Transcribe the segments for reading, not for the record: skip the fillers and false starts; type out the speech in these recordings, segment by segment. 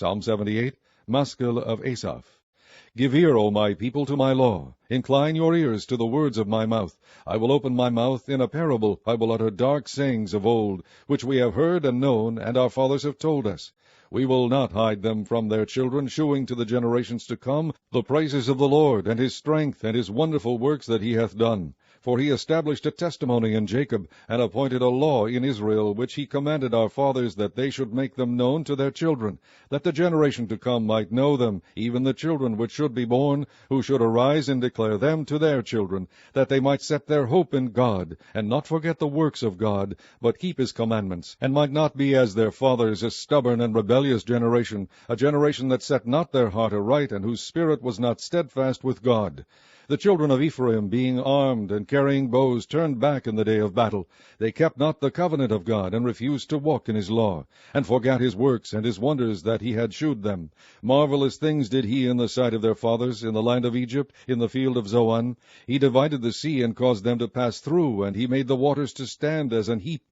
Psalm 78, Maskil of Asaph. Give ear, O my people, to my law. Incline your ears to the words of my mouth. I will open my mouth in a parable. I will utter dark sayings of old, which we have heard and known, and our fathers have told us. We will not hide them from their children, shewing to the generations to come the praises of the Lord, and his strength, and his wonderful works that he hath done. For he established a testimony in Jacob, and appointed a law in Israel, which he commanded our fathers, that they should make them known to their children, that the generation to come might know them, even the children which should be born, who should arise and declare them to their children, that they might set their hope in God, and not forget the works of God, but keep his commandments, and might not be as their fathers, a stubborn and rebellious generation, a generation that set not their heart aright, and whose spirit was not steadfast with God. The children of Ephraim, being armed and carrying bows, turned back in the day of battle. They kept not the covenant of God, and refused to walk in his law, and forgat his works and his wonders that he had shewed them. Marvelous things did he in the sight of their fathers, in the land of Egypt, in the field of Zoan. He divided the sea, and caused them to pass through, and he made the waters to stand as an heap.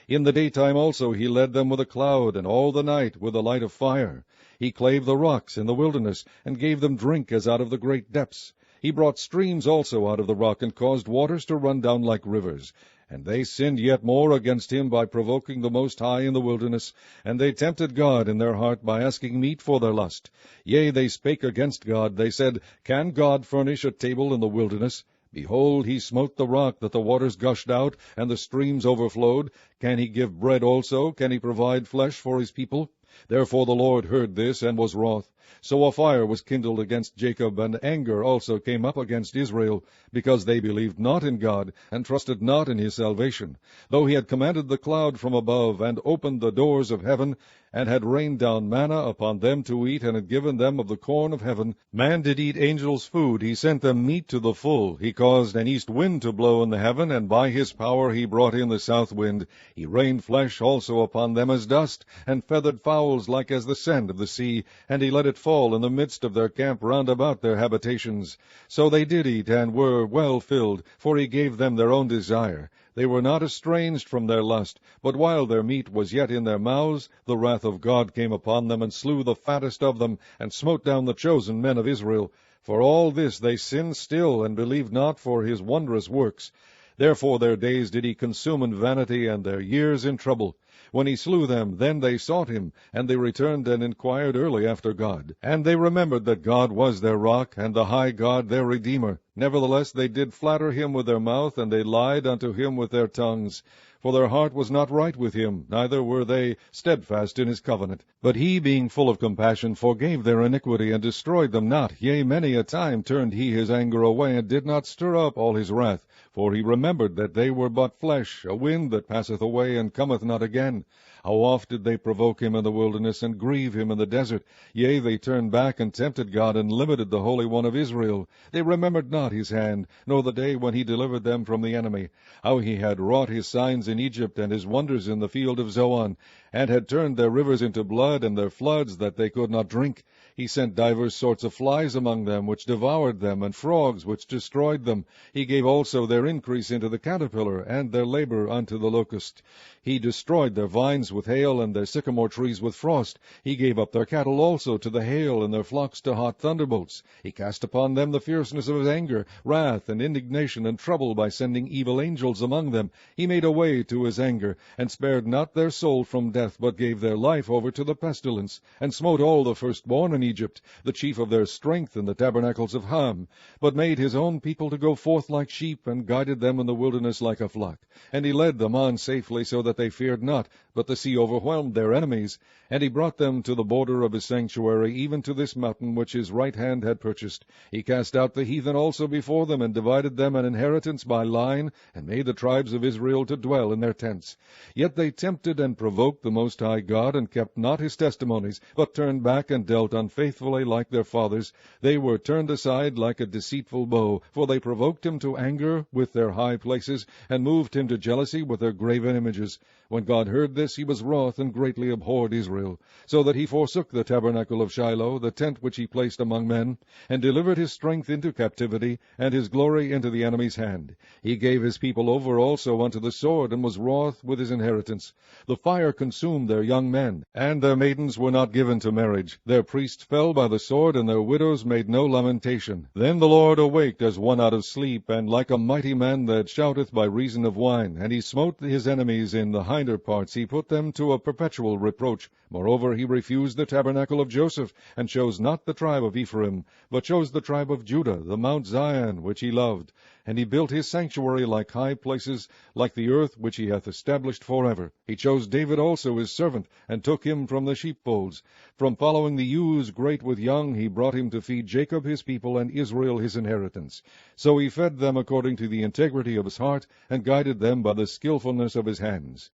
In the daytime also he led them with a cloud, and all the night with a light of fire. He clave the rocks in the wilderness, and gave them drink as out of the great depths. He brought streams also out of the rock, and caused waters to run down like rivers. And they sinned yet more against him by provoking the Most High in the wilderness, and they tempted God in their heart by asking meat for their lust. Yea, they spake against God. They said, Can God furnish a table in the wilderness? Behold, he smote the rock, that the waters gushed out, and the streams overflowed. Can he give bread also? Can he provide flesh for his people? Therefore the Lord heard this, and was wroth. So a fire was kindled against Jacob, and anger also came up against Israel, because they believed not in God, and trusted not in his salvation. Though he had commanded the cloud from above, and opened the doors of heaven, and had rained down manna upon them to eat, and had given them of the corn of heaven. Man did eat angels' food, he sent them meat to the full. He caused an east wind to blow in the heaven, and by his power he brought in the south wind. He rained flesh also upon them as dust, and feathered fowls like as the sand of the sea, and he let it fall in the midst of their camp round about their habitations. So they did eat, and were well filled, for he gave them their own desire. They were not estranged from their lust, but while their meat was yet in their mouths, the wrath of God came upon them, and slew the fattest of them, and smote down the chosen men of Israel. For all this they sinned still, and believed not for his wondrous works. Therefore their days did he consume in vanity, and their years in trouble. When he slew them, then they sought him, and they returned and inquired early after God. And they remembered that God was their rock, and the high God their Redeemer. Nevertheless they did flatter him with their mouth, and they lied unto him with their tongues. For their heart was not right with him, neither were they steadfast in his covenant. But he, being full of compassion, forgave their iniquity, and destroyed them not. Yea, many a time turned he his anger away, and did not stir up all his wrath. For he remembered that they were but flesh, a wind that passeth away, and cometh not again. How oft did they provoke him in the wilderness, and grieve him in the desert? Yea, they turned back, and tempted God, and limited the Holy One of Israel. They remembered not his hand, nor the day when he delivered them from the enemy, how he had wrought his signs in Egypt, and his wonders in the field of Zoan, and had turned their rivers into blood, and their floods that they could not drink. He sent divers sorts of flies among them, which devoured them, and frogs, which destroyed them. He gave also their increase into the caterpillar, and their labor unto the locust. He destroyed their vines with hail, and their sycamore trees with frost. He gave up their cattle also to the hail, and their flocks to hot thunderbolts. He cast upon them the fierceness of his anger, wrath, and indignation, and trouble, by sending evil angels among them. He made a way to his anger, and spared not their soul from death, but gave their life over to the pestilence, and smote all the firstborn in Egypt, the chief of their strength in the tabernacles of Ham, but made his own people to go forth like sheep, and guided them in the wilderness like a flock. And he led them on safely, so that they feared not, but the sea overwhelmed their enemies. And he brought them to the border of his sanctuary, even to this mountain which his right hand had purchased. He cast out the heathen also before them, and divided them an inheritance by line, and made the tribes of Israel to dwell in their tents. Yet they tempted and provoked the Most High God, and kept not his testimonies, but turned back and dealt unfaithfully like their fathers. They were turned aside like a deceitful bow, for they provoked him to anger with their high places, and moved him to jealousy with their graven images. When God heard this, he was his wrath, and greatly abhorred Israel, so that he forsook the tabernacle of Shiloh, the tent which he placed among men, and delivered his strength into captivity, and his glory into the enemy's hand. He gave his people over also unto the sword, and was wroth with his inheritance. The fire consumed their young men, and their maidens were not given to marriage. Their priests fell by the sword, and their widows made no lamentation. Then the Lord awaked as one out of sleep, and like a mighty man that shouteth by reason of wine. And he smote his enemies in the hinder parts, he put them to a perpetual reproach. Moreover, he refused the tabernacle of Joseph, and chose not the tribe of Ephraim, but chose the tribe of Judah, the Mount Zion, which he loved. And he built his sanctuary like high places, like the earth which he hath established forever. He chose David also his servant, and took him from the sheepfolds. From following the ewes great with young, he brought him to feed Jacob his people, and Israel his inheritance. So he fed them according to the integrity of his heart, and guided them by the skillfulness of his hands.